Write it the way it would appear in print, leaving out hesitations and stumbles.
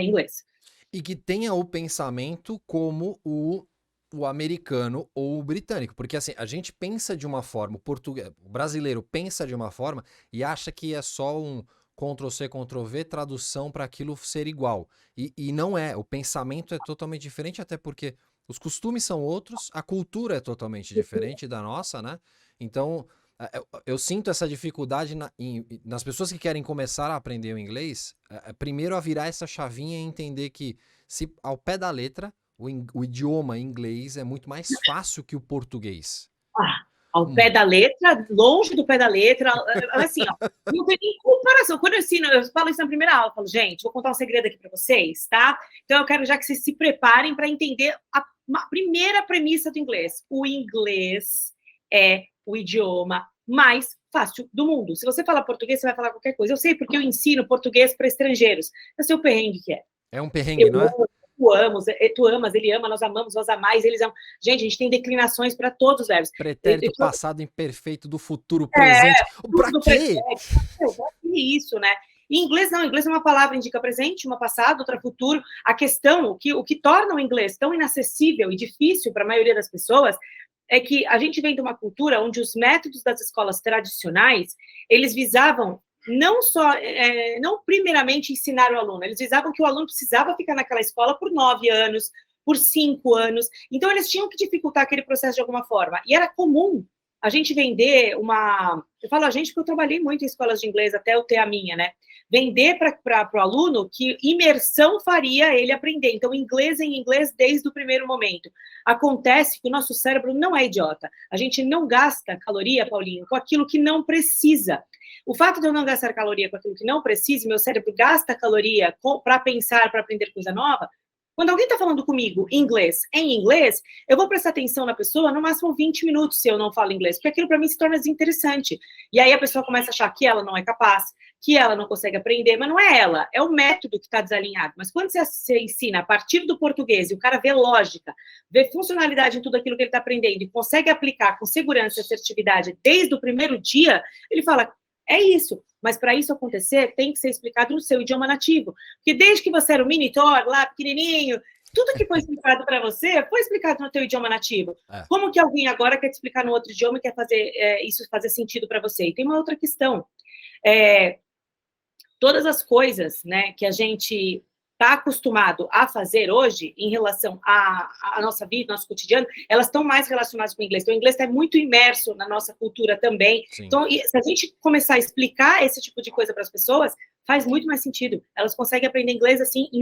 Inglês. E que tenha o pensamento como o americano ou o britânico, porque assim, a gente pensa de uma forma, o brasileiro pensa de uma forma e acha que é só um Ctrl+C, Ctrl+V, tradução para aquilo ser igual. E não é, o pensamento é totalmente diferente, até porque os costumes são outros, a cultura é totalmente diferente da nossa, né? Então, eu sinto essa dificuldade nas pessoas que querem começar a aprender o inglês, primeiro a virar essa chavinha e entender que, se ao pé da letra, o idioma inglês é muito mais fácil que o português. Ao pé da letra, longe do pé da letra, assim, ó, não tem nem comparação. Quando eu falo isso na primeira aula, eu falo, gente, vou contar um segredo aqui para vocês, tá? Então eu quero já que vocês se preparem para entender a primeira premissa do inglês. O inglês é o idioma mais fácil do mundo. Se você falar português, você vai falar qualquer coisa. Eu sei porque eu ensino português para estrangeiros. Eu sei o perrengue que é. É um perrengue, Eu não é? amo, tu amas, ele ama, nós amamos, vós amais, eles amam. Gente, a gente tem declinações para todos os verbos. Pretérito passado imperfeito do futuro presente. Pra quê? Isso, né? Em inglês, não. Em inglês, uma palavra indica presente, uma passado, outra futuro. A questão, o que torna o inglês tão inacessível e difícil para a maioria das pessoas é que a gente vem de uma cultura onde os métodos das escolas tradicionais, eles visavam não só, não primeiramente ensinar o aluno, eles visavam que o aluno precisava ficar naquela escola por 9 anos, por 5 anos, então eles tinham que dificultar aquele processo de alguma forma, e era comum a gente vender eu falo a gente porque eu trabalhei muito em escolas de inglês até eu ter a minha, né, vender para o aluno que imersão faria ele aprender, então inglês em inglês desde o primeiro momento. Acontece que o nosso cérebro não é idiota, a gente não gasta caloria, Paulinho, com aquilo que não precisa. O fato de eu não gastar caloria com aquilo que não precisa, meu cérebro gasta caloria para pensar, para aprender coisa nova, quando alguém está falando comigo em inglês, eu vou prestar atenção na pessoa no máximo 20 minutos se eu não falo inglês, porque aquilo para mim se torna desinteressante. E aí a pessoa começa a achar que ela não é capaz, que ela não consegue aprender, mas não é ela, é o método que está desalinhado. Mas quando você ensina a partir do português e o cara vê lógica, vê funcionalidade em tudo aquilo que ele está aprendendo e consegue aplicar com segurança e assertividade desde o primeiro dia, ele fala, é isso, mas para isso acontecer, tem que ser explicado no seu idioma nativo. Porque desde que você era um minitor, lá, pequenininho, tudo que foi explicado para você foi explicado no teu idioma nativo. Como que alguém agora quer te explicar no outro idioma e quer fazer isso fazer sentido para você? E tem uma outra questão. Todas as coisas, né, que a gente está acostumado a fazer hoje, em relação à nossa vida, nosso cotidiano, elas estão mais relacionadas com o inglês. Então, o inglês está muito imerso na nossa cultura também. Sim. Então, se a gente começar a explicar esse tipo de coisa para as pessoas, faz muito mais sentido. Elas conseguem aprender inglês, assim, em